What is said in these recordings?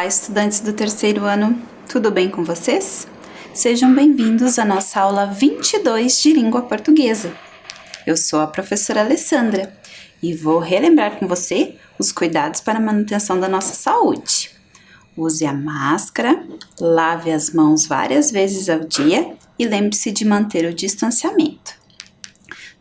Olá, estudantes do terceiro ano, tudo bem com vocês? Sejam bem-vindos à nossa aula 22 de língua portuguesa. Eu sou a professora Alessandra e vou relembrar com você os cuidados para a manutenção da nossa saúde. Use a máscara, lave as mãos várias vezes ao dia e lembre-se de manter o distanciamento.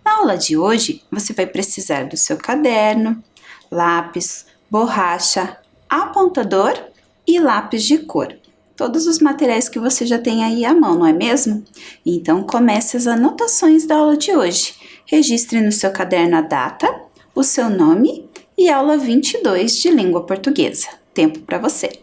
Na aula de hoje, você vai precisar do seu caderno, lápis, borracha, apontador e lápis de cor. Todos os materiais que você já tem aí à mão, não é mesmo? Então comece as anotações da aula de hoje. Registre no seu caderno a data, o seu nome e aula 22 de língua portuguesa. Tempo para você!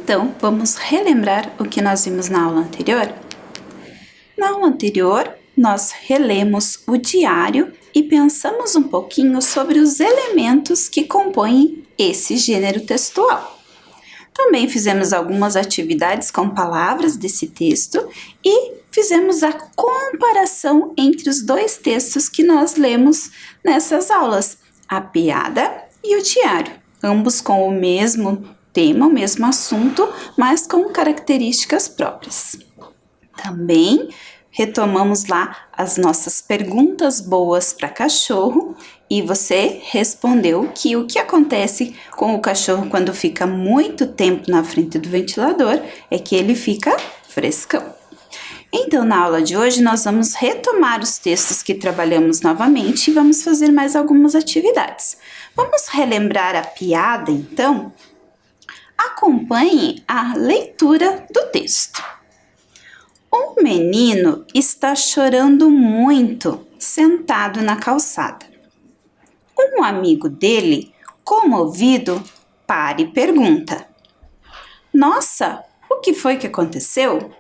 Então, vamos relembrar o que nós vimos na aula anterior? Na aula anterior, nós relemos o diário e pensamos um pouquinho sobre os elementos que compõem esse gênero textual. Também fizemos algumas atividades com palavras desse texto e fizemos a comparação entre os dois textos que nós lemos nessas aulas, a piada e o diário, ambos com o mesmo tema, o mesmo assunto, mas com características próprias. Também retomamos lá as nossas perguntas boas para cachorro e você respondeu que o que acontece com o cachorro quando fica muito tempo na frente do ventilador é que ele fica frescão. Então, na aula de hoje, nós vamos retomar os textos que trabalhamos novamente e vamos fazer mais algumas atividades. Vamos relembrar a piada, então? Acompanhe a leitura do texto. Um menino está chorando muito, sentado na calçada. Um amigo dele, comovido, para e pergunta: Nossa, o que foi que aconteceu?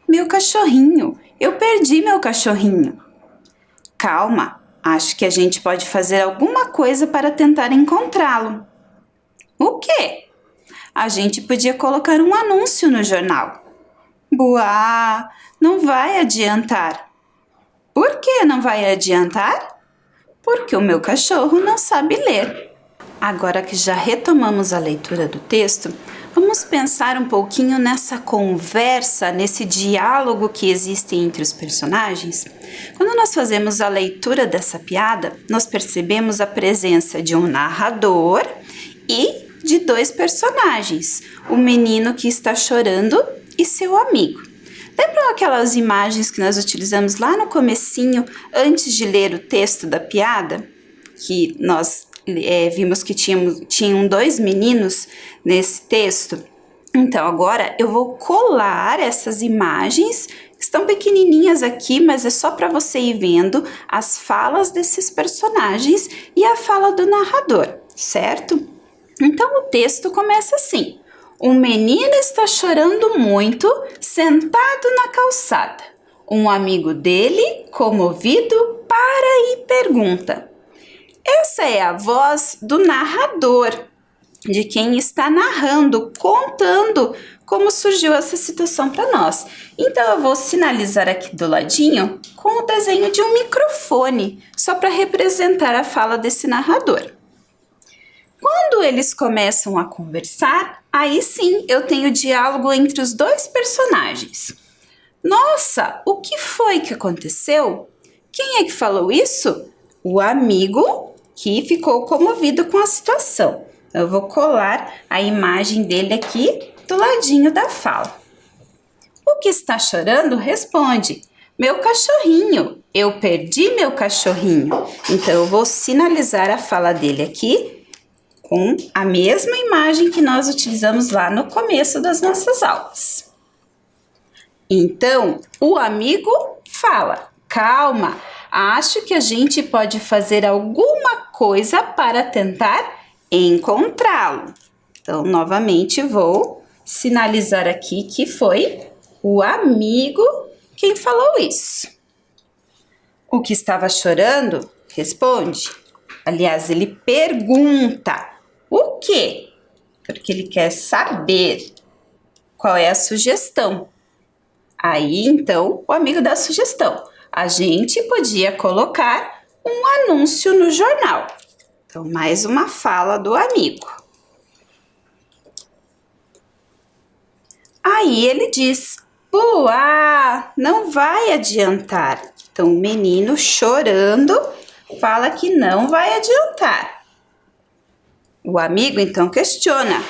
Meu cachorrinho, eu perdi meu cachorrinho. Calma, acho que a gente pode fazer alguma coisa para tentar encontrá-lo. O quê? A gente podia colocar um anúncio no jornal. Buá, não vai adiantar. Por que não vai adiantar? Porque o meu cachorro não sabe ler. agora que já retomamos a leitura do texto, vamos pensar um pouquinho nessa conversa, nesse diálogo que existe entre os personagens. Quando nós fazemos a leitura dessa piada, nós percebemos a presença de um narrador e de dois personagens, o menino que está chorando e seu amigo. Lembram aquelas imagens que nós utilizamos lá no comecinho, antes de ler o texto da piada? Que nós vimos que tinham dois meninos nesse texto. Então, agora eu vou colar essas imagens, estão pequenininhas aqui, mas é só para você ir vendo as falas desses personagens e a fala do narrador, certo? Então, o texto começa assim. Um menino está chorando muito, sentado na calçada. Um amigo dele, comovido, para e pergunta: essa é a voz do narrador, de quem está narrando, contando como surgiu essa situação para nós. Então, eu vou sinalizar aqui do ladinho com o desenho de um microfone, só para representar a fala desse narrador. Quando eles começam a conversar, aí sim eu tenho diálogo entre os dois personagens. Nossa, o que foi que aconteceu? Quem é que falou isso? O amigo que ficou comovido com a situação. Eu vou colar a imagem dele aqui do ladinho da fala. O que está chorando responde: meu cachorrinho, eu perdi meu cachorrinho. Então, eu vou sinalizar a fala dele aqui com a mesma imagem que nós utilizamos lá no começo das nossas aulas. Então, o amigo fala: calma, acho que a gente pode fazer alguma coisa para tentar encontrá-lo. Então, novamente vou sinalizar aqui que foi o amigo quem falou isso. O que estava chorando responde. Aliás, ele pergunta o quê? Porque ele quer saber qual é a sugestão. Aí, então, o amigo dá a sugestão. A gente podia colocar um anúncio no jornal. Então, mais uma fala do amigo. Aí ele diz: uá, não vai adiantar. Então, o menino chorando fala que não vai adiantar. O amigo então questiona: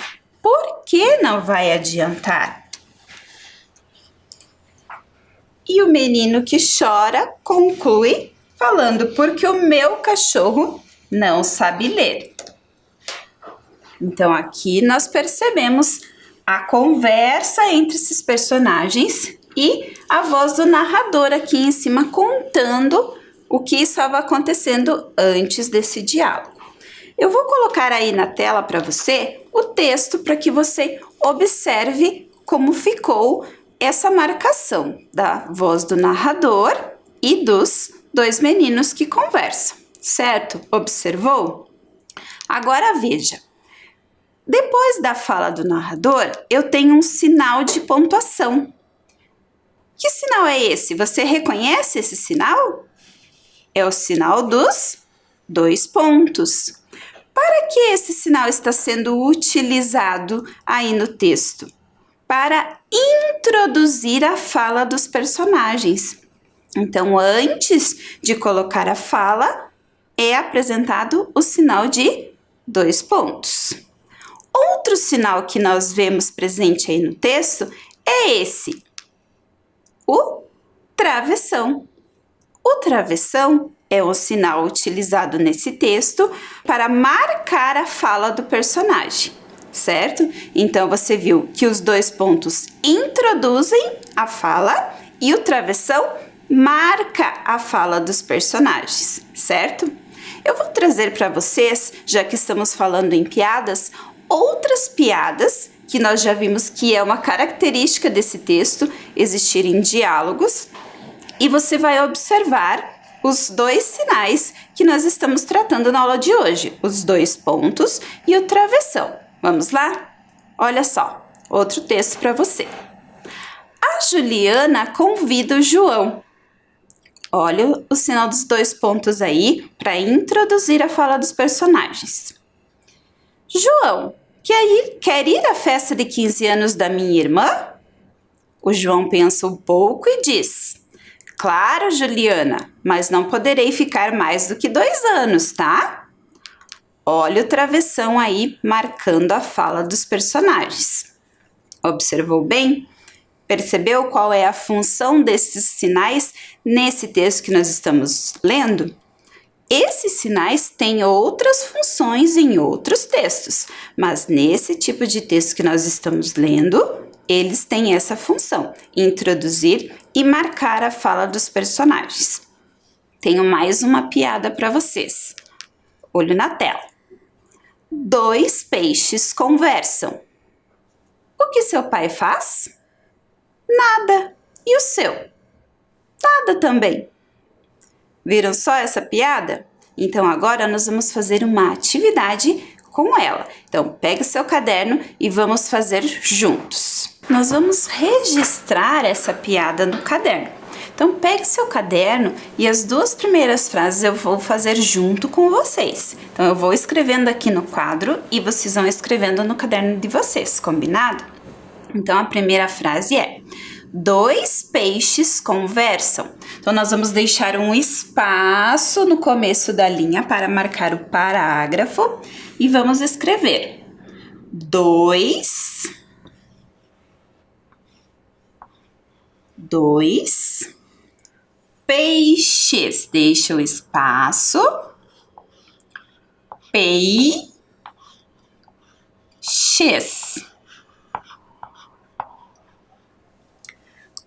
por que não vai adiantar? E o menino que chora conclui falando: porque o meu cachorro não sabe ler. Então, aqui nós percebemos a conversa entre esses personagens e a voz do narrador aqui em cima contando o que estava acontecendo antes desse diálogo. Eu vou colocar aí na tela para você o texto para que você observe como ficou essa marcação da voz do narrador e dos dois meninos que conversam, certo? Observou? Agora veja. Depois da fala do narrador, eu tenho um sinal de pontuação. Que sinal é esse? Você reconhece esse sinal? É o sinal dos 2 pontos. Para que esse sinal está sendo utilizado aí no texto? Para introduzir a fala dos personagens. Então, antes de colocar a fala, é apresentado o sinal de 2 pontos. Outro sinal que nós vemos presente aí no texto é esse, o travessão. O travessão é o sinal utilizado nesse texto para marcar a fala do personagem, certo? Então, você viu que os 2 pontos introduzem a fala e o travessão marca a fala dos personagens, certo? Eu vou trazer para vocês, já que estamos falando em piadas, outras piadas que nós já vimos que é uma característica desse texto, existirem diálogos, e você vai observar os 2 sinais que nós estamos tratando na aula de hoje, os 2 pontos e o travessão. Vamos lá? Olha só, outro texto para você. A Juliana convida o João. Olha o sinal dos 2 pontos aí para introduzir a fala dos personagens. João, quer ir à festa de 15 anos da minha irmã? O João pensa um pouco e diz: Claro, Juliana, mas não poderei ficar mais do que 2 anos, tá? Olha o travessão aí marcando a fala dos personagens. Observou bem? Percebeu qual é a função desses sinais nesse texto que nós estamos lendo? Esses sinais têm outras funções em outros textos, mas nesse tipo de texto que nós estamos lendo, eles têm essa função, introduzir e marcar a fala dos personagens. Tenho mais uma piada para vocês. Olho na tela. 2 peixes conversam. O que seu pai faz? Nada. E o seu? Nada também. Viram só essa piada? Então agora nós vamos fazer uma atividade com ela. Então pega seu caderno e vamos fazer juntos. Nós vamos registrar essa piada no caderno. Então pegue seu caderno e as 2 primeiras frases eu vou fazer junto com vocês. Então eu vou escrevendo aqui no quadro e vocês vão escrevendo no caderno de vocês, combinado? Então a primeira frase é: 2 peixes conversam. Então nós vamos deixar um espaço no começo da linha para marcar o parágrafo e vamos escrever 2 peixes. Deixa o espaço. Peixes.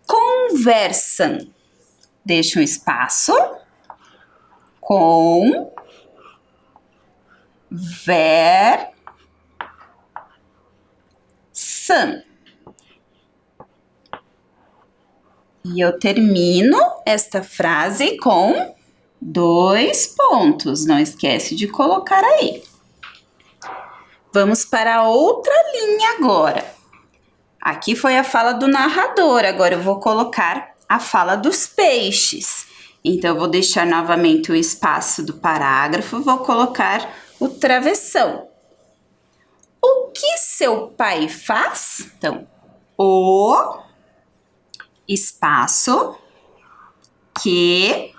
Conversam. Deixa um espaço. Conversam. E eu termino esta frase com 2 pontos. Não esquece de colocar aí. Vamos para a outra linha agora. Aqui foi a fala do narrador, agora eu vou colocar a fala dos peixes. Então, eu vou deixar novamente o espaço do parágrafo, vou colocar o travessão. O que seu pai faz? Então, o espaço que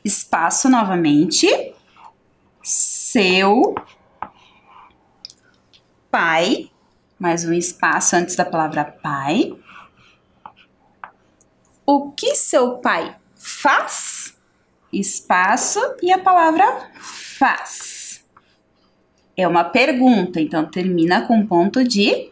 espaço novamente, seu pai, mais um espaço antes da palavra pai. O que seu pai faz? Espaço e a palavra faz. É uma pergunta, então termina com ponto de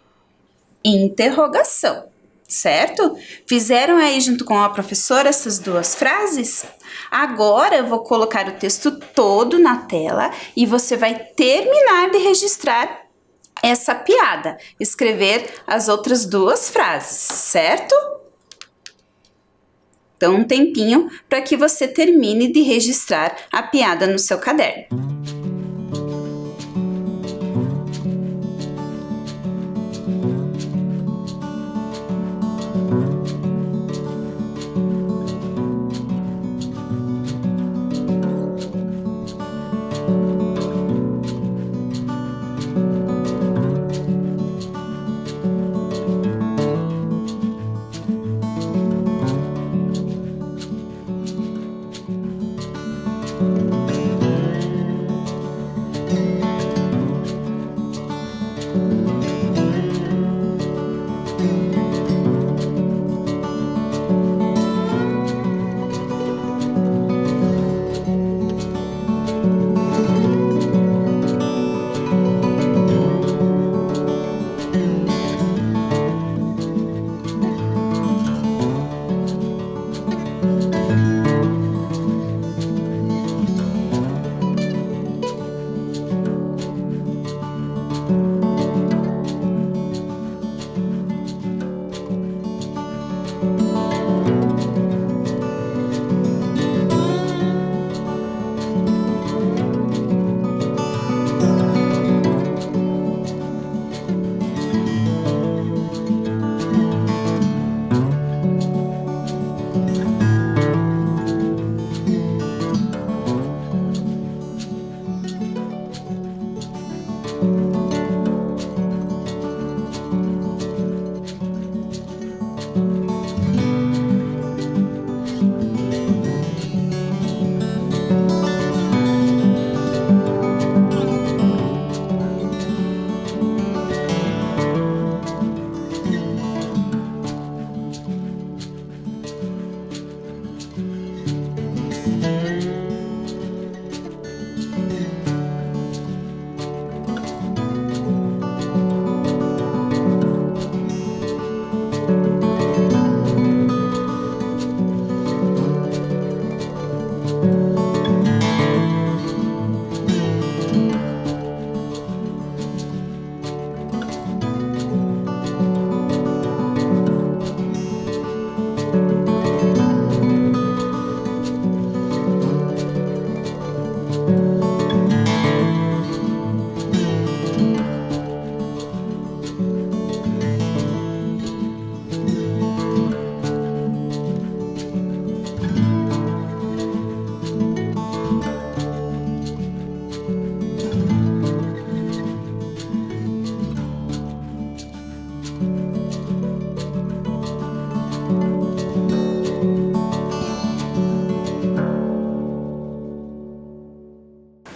interrogação, certo? Fizeram aí junto com a professora essas 2 frases? Agora eu vou colocar o texto todo na tela e você vai terminar de registrar essa piada, escrever as outras 2 frases, certo? Então, um tempinho para que você termine de registrar a piada no seu caderno.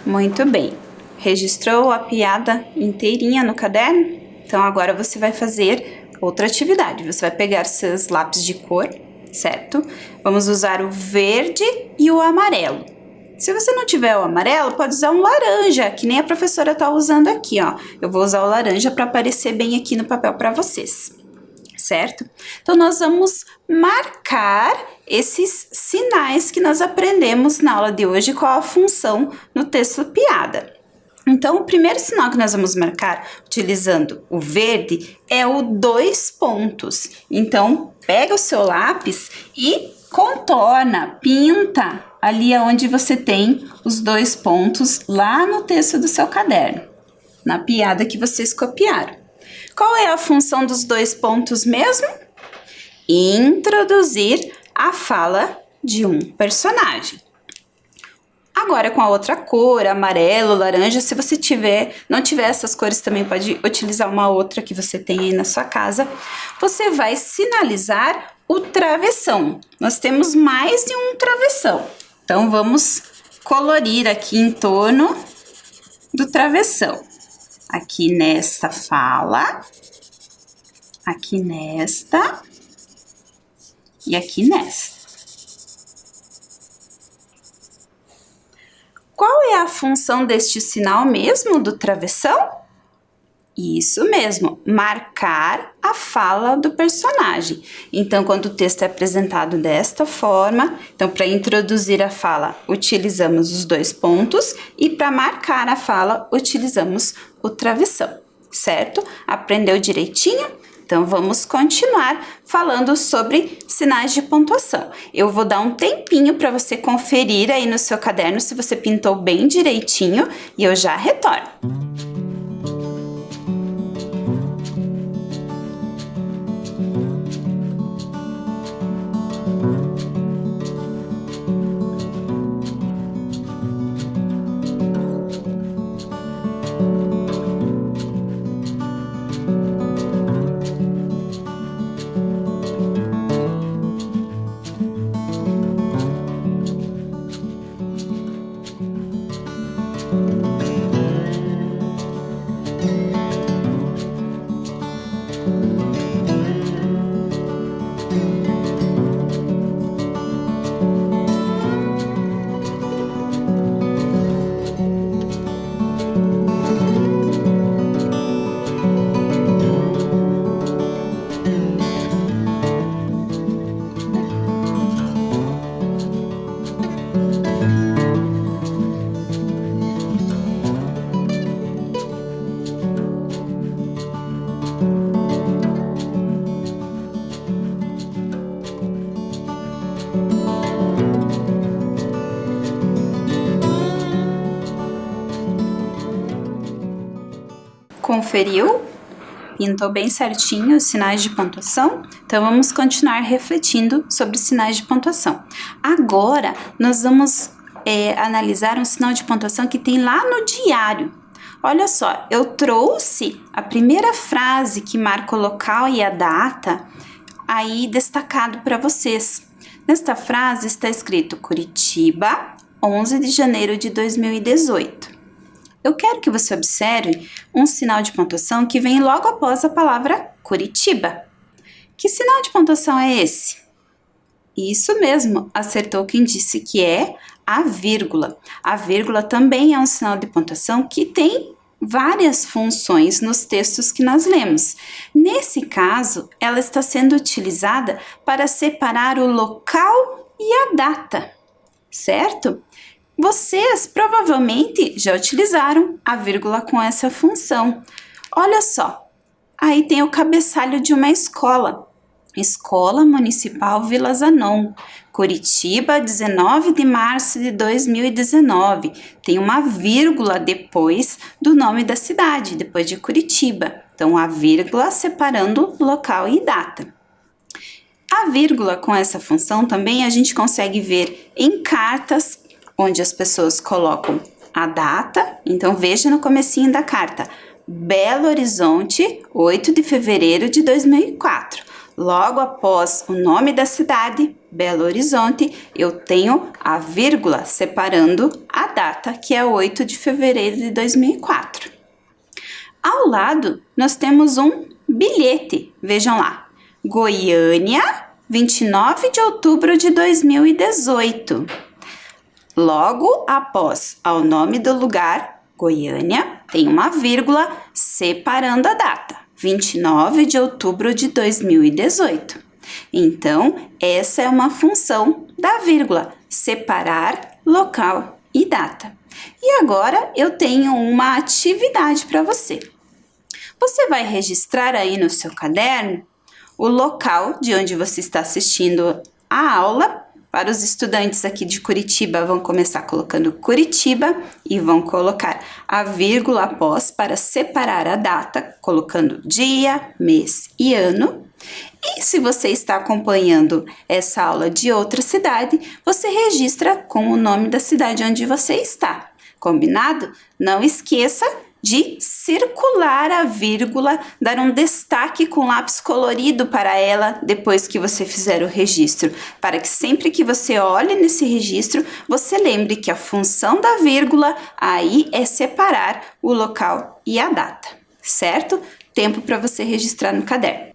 Muito bem. Registrou a piada inteirinha no caderno? Então agora você vai fazer outra atividade. Você vai pegar seus lápis de cor, certo? Vamos usar o verde e o amarelo. Se você não tiver o amarelo, pode usar um laranja, que nem a professora tá usando aqui, ó. Eu vou usar o laranja para aparecer bem aqui no papel para vocês, certo? Então, nós vamos marcar esses sinais que nós aprendemos na aula de hoje, qual a função no texto piada. Então, o primeiro sinal que nós vamos marcar, utilizando o verde, é o 2 pontos. Então, pega o seu lápis e contorna, pinta ali onde você tem os 2 pontos lá no texto do seu caderno, na piada que vocês copiaram. Qual é a função dos 2 pontos mesmo? Introduzir a fala de um personagem. Agora, com a outra cor, amarelo, laranja, se você não tiver essas cores, também pode utilizar uma outra que você tem aí na sua casa. Você vai sinalizar o travessão. Nós temos mais de um travessão. Então, vamos colorir aqui em torno do travessão. Aqui nesta fala, aqui nesta e aqui nesta. Qual é a função deste sinal mesmo do travessão? Isso mesmo, marcar a fala do personagem. Então, quando o texto é apresentado desta forma, então para introduzir a fala, utilizamos os 2 pontos e para marcar a fala, utilizamos o travessão, certo? Aprendeu direitinho? Então, vamos continuar falando sobre sinais de pontuação. Eu vou dar um tempinho para você conferir aí no seu caderno se você pintou bem direitinho e eu já retorno. Conferiu? Pintou bem certinho os sinais de pontuação? Então, vamos continuar refletindo sobre os sinais de pontuação. Agora, nós vamos analisar um sinal de pontuação que tem lá no diário. Olha só, eu trouxe a primeira frase que marca o local e a data aí destacado para vocês. Nesta frase está escrito Curitiba, 11 de janeiro de 2018. Eu quero que você observe um sinal de pontuação que vem logo após a palavra Curitiba. Que sinal de pontuação é esse? Isso mesmo, acertou quem disse que é a vírgula. A vírgula também é um sinal de pontuação que tem várias funções nos textos que nós lemos. Nesse caso, ela está sendo utilizada para separar o local e a data, certo? Vocês provavelmente já utilizaram a vírgula com essa função. Olha só, aí tem o cabeçalho de uma escola. Escola Municipal Vila Zanon, Curitiba, 19 de março de 2019. Tem uma vírgula depois do nome da cidade, depois de Curitiba. Então, a vírgula separando local e data. A vírgula com essa função também a gente consegue ver em cartas, onde as pessoas colocam a data. Então, veja no comecinho da carta. Belo Horizonte, 8 de fevereiro de 2004. Logo após o nome da cidade, Belo Horizonte, eu tenho a vírgula separando a data, que é 8 de fevereiro de 2004. Ao lado, nós temos um bilhete. Vejam lá. Goiânia, 29 de outubro de 2018. Logo após ao nome do lugar, Goiânia, tem uma vírgula separando a data. 29 de outubro de 2018. Então, essa é uma função da vírgula, separar local e data. E agora eu tenho uma atividade para você. Você vai registrar aí no seu caderno o local de onde você está assistindo a aula. Para os estudantes aqui de Curitiba, vão começar colocando Curitiba e vão colocar a vírgula após para separar a data, colocando dia, mês e ano. E se você está acompanhando essa aula de outra cidade, você registra com o nome da cidade onde você está. Combinado? Não esqueça de circular a vírgula, dar um destaque com lápis colorido para ela depois que você fizer o registro, para que sempre que você olhe nesse registro, você lembre que a função da vírgula aí é separar o local e a data, certo? Tempo para você registrar no caderno.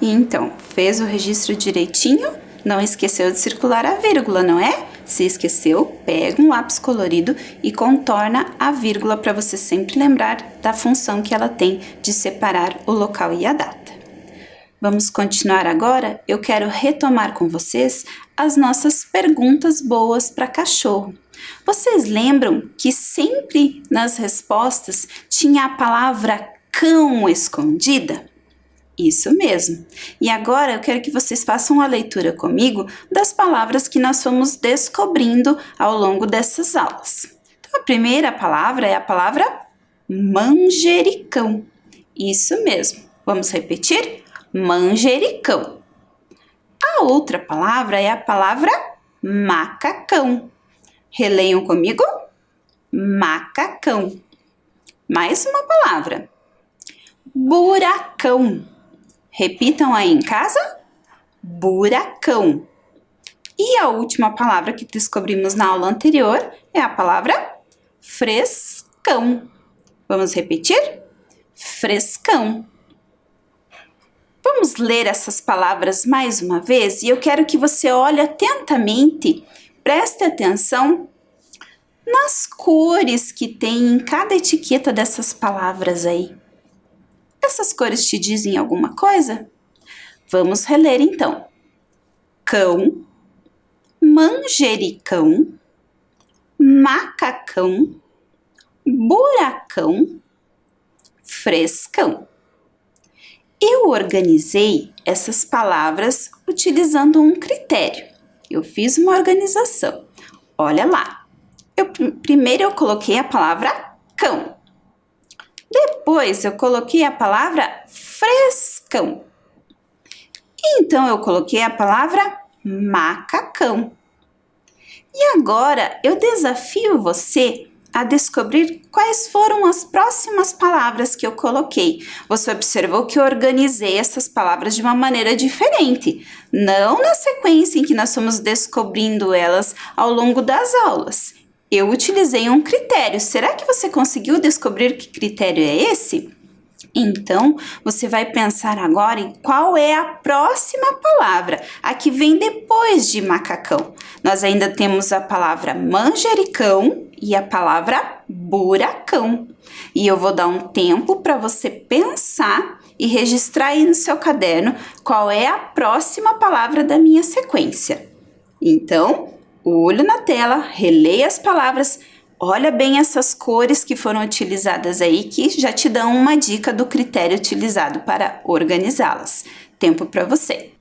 Então, fez o registro direitinho? Não esqueceu de circular a vírgula, não é? Se esqueceu, pega um lápis colorido e contorna a vírgula para você sempre lembrar da função que ela tem de separar o local e a data. Vamos continuar agora? Eu quero retomar com vocês as nossas perguntas boas para cachorro. Vocês lembram que sempre nas respostas tinha a palavra cão escondida? Isso mesmo. E agora eu quero que vocês façam a leitura comigo das palavras que nós fomos descobrindo ao longo dessas aulas. Então, a primeira palavra é a palavra manjericão. Isso mesmo. Vamos repetir? Manjericão. A outra palavra é a palavra macacão. Releiam comigo? Macacão. Mais uma palavra. Buracão. Repitam aí em casa. Buracão. E a última palavra que descobrimos na aula anterior é a palavra frescão. Vamos repetir? Frescão. Vamos ler essas palavras mais uma vez e eu quero que você olhe atentamente, preste atenção nas cores que tem em cada etiqueta dessas palavras aí. Essas cores te dizem alguma coisa? Vamos reler então. Cão, manjericão, macacão, buracão, frescão. Eu organizei essas palavras utilizando um critério. Eu fiz uma organização. Olha lá. Primeiro eu coloquei a palavra cão. Depois eu coloquei a palavra frescão. Então eu coloquei a palavra macacão. E agora eu desafio você a descobrir quais foram as próximas palavras que eu coloquei. Você observou que eu organizei essas palavras de uma maneira diferente, não na sequência em que nós fomos descobrindo elas ao longo das aulas. Eu utilizei um critério. Será que você conseguiu descobrir que critério é esse? Então, você vai pensar agora em qual é a próxima palavra, a que vem depois de macacão. Nós ainda temos a palavra manjericão e a palavra buracão. E eu vou dar um tempo para você pensar e registrar aí no seu caderno qual é a próxima palavra da minha sequência. Então, olho na tela, releia as palavras. Olha bem essas cores que foram utilizadas aí, que já te dão uma dica do critério utilizado para organizá-las. Tempo para você.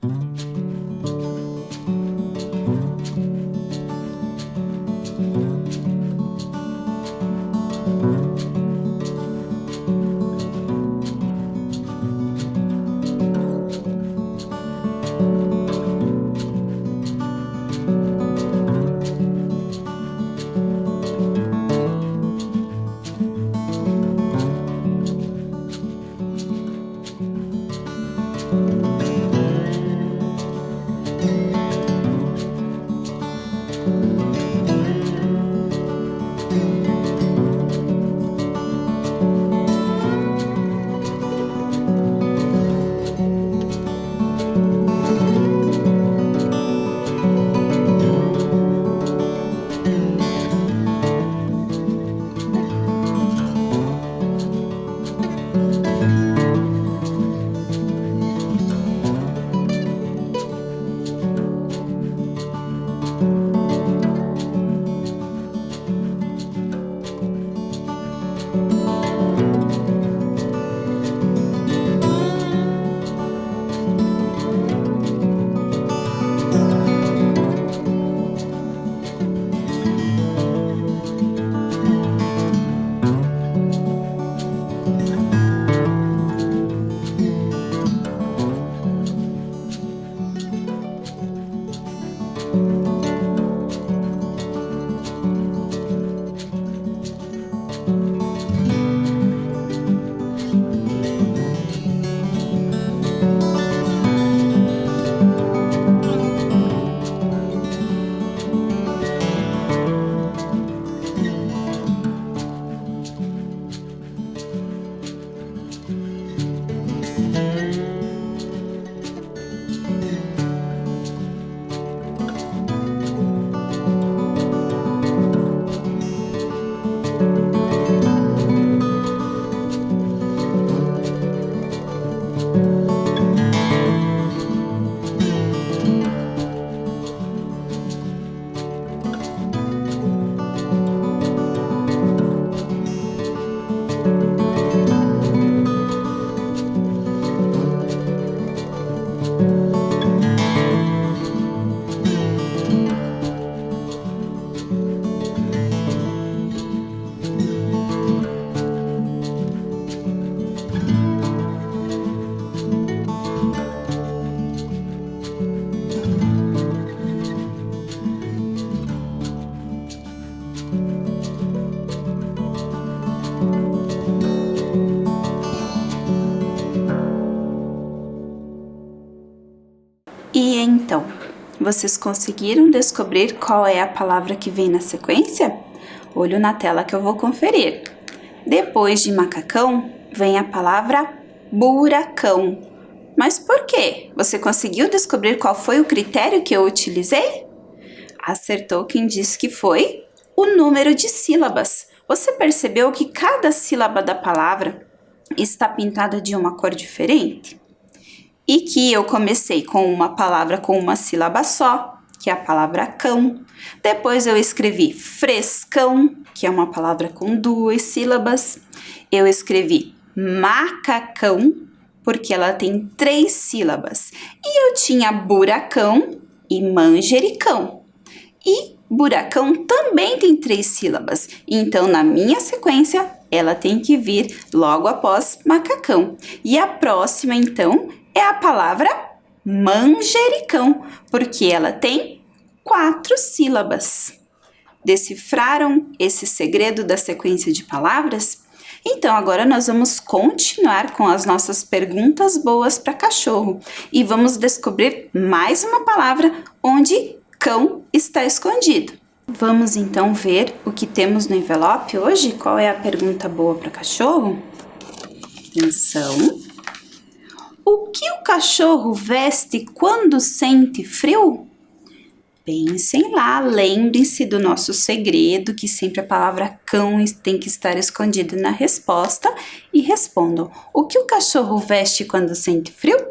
vocês conseguiram descobrir qual é a palavra que vem na sequência? Olho na tela que eu vou conferir. Depois de macacão, vem a palavra buracão. Mas por quê? Você conseguiu descobrir qual foi o critério que eu utilizei? Acertou quem disse que foi o número de sílabas. Você percebeu que cada sílaba da palavra está pintada de uma cor diferente? E que eu comecei com uma palavra com uma sílaba só, que é a palavra cão. Depois eu escrevi frescão, que é uma palavra com 2 sílabas. Eu escrevi macacão, porque ela tem 3 sílabas. E eu tinha buracão e manjericão. E buracão também tem 3 sílabas. Então, na minha sequência, ela tem que vir logo após macacão. E a próxima, então, é a palavra manjericão, porque ela tem 4 sílabas. Decifraram esse segredo da sequência de palavras? Então, agora nós vamos continuar com as nossas perguntas boas para cachorro e vamos descobrir mais uma palavra onde cão está escondido. Vamos então ver o que temos no envelope hoje? Qual é a pergunta boa para cachorro? Atenção! O que o cachorro veste quando sente frio? Pensem lá, lembrem-se do nosso segredo, que sempre a palavra cão tem que estar escondida na resposta e respondam: o que o cachorro veste quando sente frio?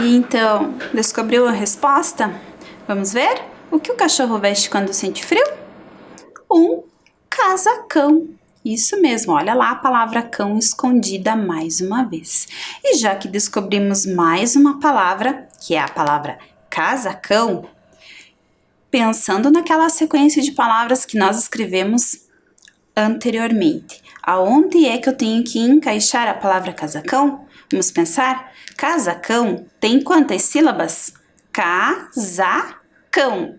Então, descobriu a resposta? Vamos ver? O que o cachorro veste quando sente frio? Um casacão. Isso mesmo, olha lá a palavra cão escondida mais uma vez. E já que descobrimos mais uma palavra, que é a palavra casacão, pensando naquela sequência de palavras que nós escrevemos anteriormente, aonde é que eu tenho que encaixar a palavra casacão? Vamos pensar? Casacão tem quantas sílabas? Casacão.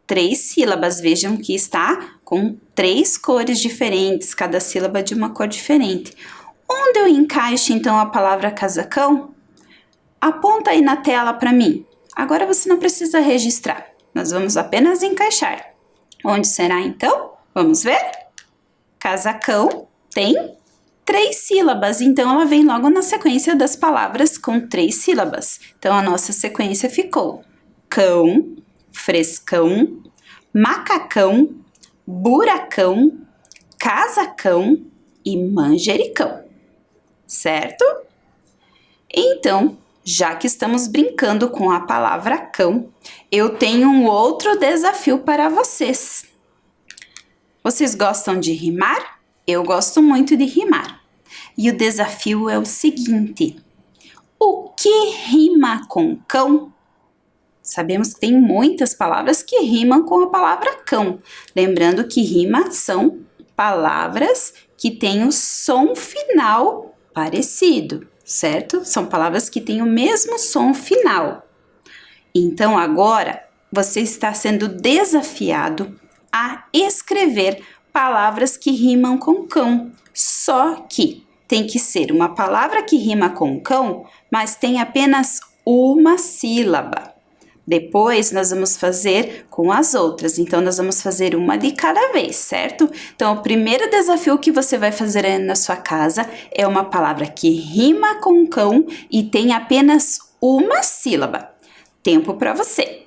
3 sílabas. Vejam que está com 3 cores diferentes, cada sílaba de uma cor diferente. Onde eu encaixo então a palavra casacão? Aponta aí na tela para mim. Agora você não precisa registrar. Nós vamos apenas encaixar. Onde será então? Vamos ver? Casacão tem 3 sílabas, então ela vem logo na sequência das palavras com 3 sílabas. Então a nossa sequência ficou cão, frescão, macacão, buracão, casacão e manjericão, certo? Então, Já que estamos brincando com a palavra cão, eu tenho um outro desafio para vocês. Vocês gostam de rimar? Eu gosto muito de rimar. E o desafio é o seguinte: o que rima com cão? Sabemos que tem muitas palavras que rimam com a palavra cão. Lembrando que rima são palavras que têm o som final parecido, certo? São palavras que têm o mesmo som final. Então agora você está sendo desafiado a escrever palavras que rimam com cão. Só que tem que ser uma palavra que rima com cão, mas tem apenas uma sílaba. Depois nós vamos fazer com as outras, então nós vamos fazer uma de cada vez, certo? Então o primeiro desafio que você vai fazer aí na sua casa é uma palavra que rima com cão e tem apenas uma sílaba. Tempo para você!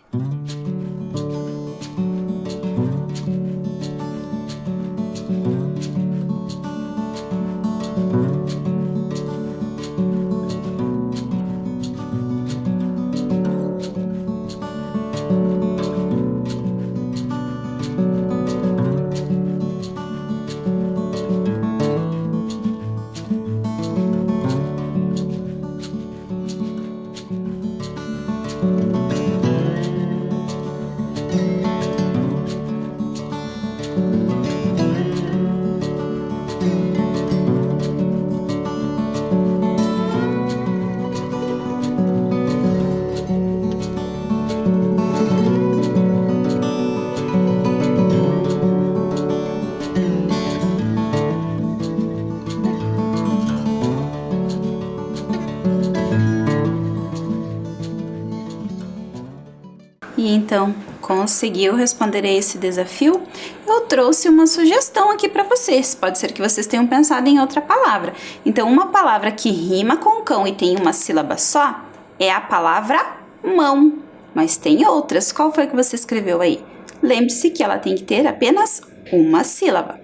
E então, conseguiu responder a esse desafio? Eu trouxe uma sugestão aqui para vocês. Pode ser que vocês tenham pensado em outra palavra. Então, uma palavra que rima com cão e tem uma sílaba só é a palavra mão. Mas tem outras. Qual foi que você escreveu aí? Lembre-se que ela tem que ter apenas uma sílaba.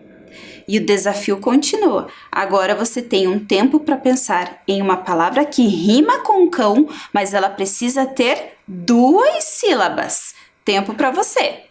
E o desafio continua. Agora você tem um tempo para pensar em uma palavra que rima com cão, mas ela precisa ter 2 sílabas. Tempo para você.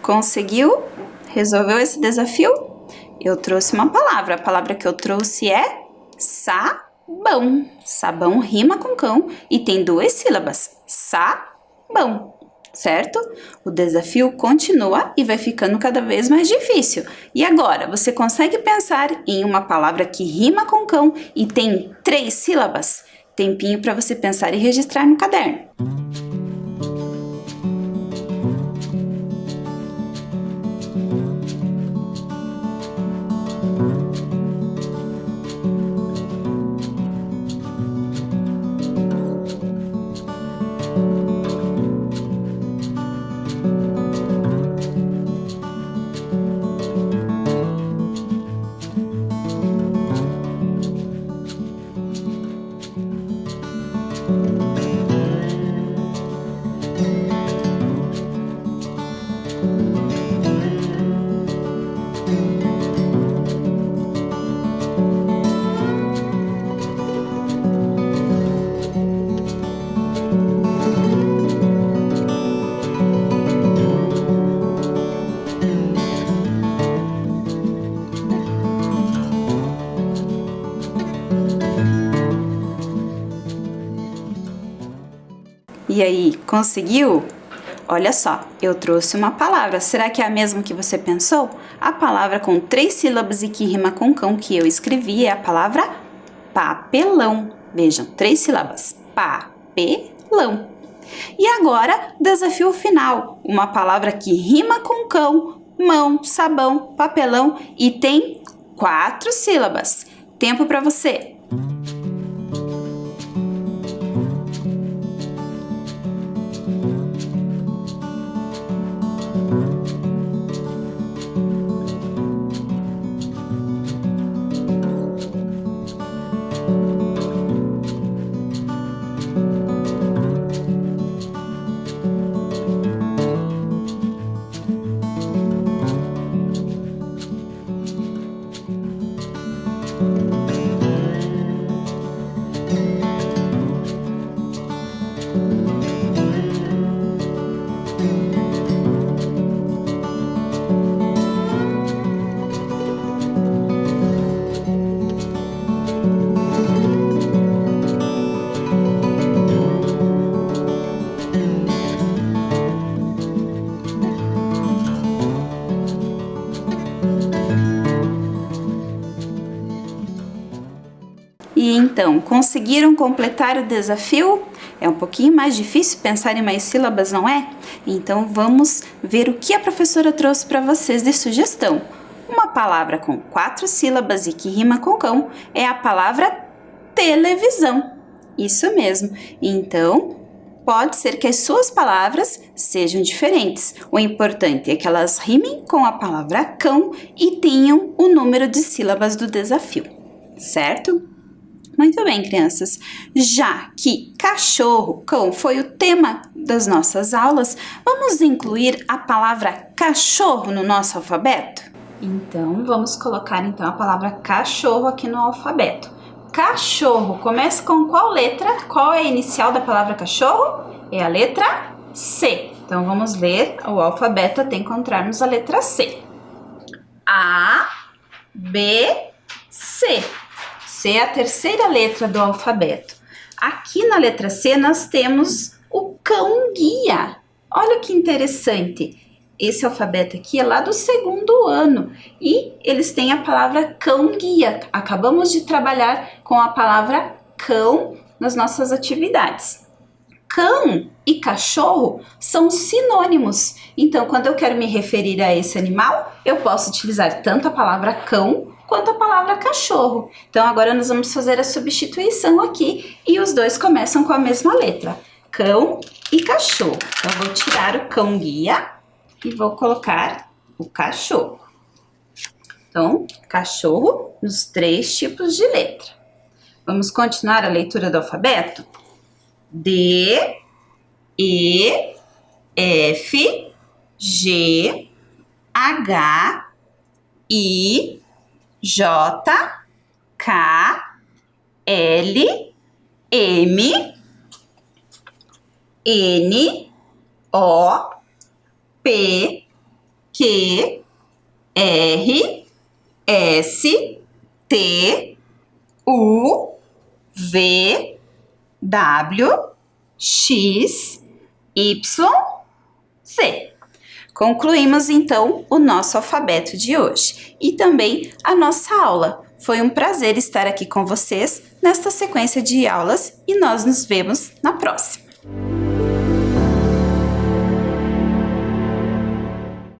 Conseguiu? Resolveu esse desafio? Eu trouxe uma palavra. A palavra que eu trouxe é sabão. Sabão rima com cão e tem 2 sílabas. Sabão, certo? O desafio continua e vai ficando cada vez mais difícil. E agora, você consegue pensar em uma palavra que rima com cão e tem 3 sílabas? Tempinho para você pensar e registrar no caderno. E aí, conseguiu? Olha só, eu trouxe uma palavra. Será que é a mesma que você pensou? A palavra com 3 sílabas e que rima com cão que eu escrevi é a palavra papelão. Vejam, 3 sílabas. Papelão. E agora, desafio final. Uma palavra que rima com cão, mão, sabão, papelão e tem 4 sílabas. Tempo para você. E então, conseguiram completar o desafio? É um pouquinho mais difícil pensar em mais sílabas, não é? Então vamos ver o que a professora trouxe para vocês de sugestão. Uma palavra com 4 sílabas e que rima com cão é a palavra televisão. Isso mesmo. Então, pode ser que as suas palavras sejam diferentes. O importante é que elas rimem com a palavra cão e tenham o número de sílabas do desafio, certo? Muito bem, crianças. Já que cachorro, cão foi o tema das nossas aulas, vamos incluir a palavra cachorro no nosso alfabeto? Então, vamos colocar a palavra cachorro aqui no alfabeto. Cachorro começa com qual letra? Qual é a inicial da palavra cachorro? É a letra C. Então, vamos ler o alfabeto até encontrarmos a letra C. A, B, C. C é a terceira letra do alfabeto. Aqui na letra C nós temos o cão-guia. Olha que interessante. Esse alfabeto aqui é lá do 2º ano e eles têm a palavra cão-guia. Acabamos de trabalhar com a palavra cão nas nossas atividades. Cão e cachorro são sinônimos. Então, quando eu quero me referir a esse animal, eu posso utilizar tanto a palavra cão quanto a palavra cachorro. Então, agora nós vamos fazer a substituição aqui e os dois começam com a mesma letra. Cão e cachorro. Então, eu vou tirar o cão-guia e vou colocar o cachorro. Então, cachorro nos 3 tipos de letra. Vamos continuar a leitura do alfabeto? D, E, F, G, H, I, J, K, L, M, N, O, P, Q, R, S, T, U, V, W, X, Y, Z. Concluímos então o nosso alfabeto de hoje e também a nossa aula. Foi um prazer estar aqui com vocês nesta sequência de aulas e nós nos vemos na próxima.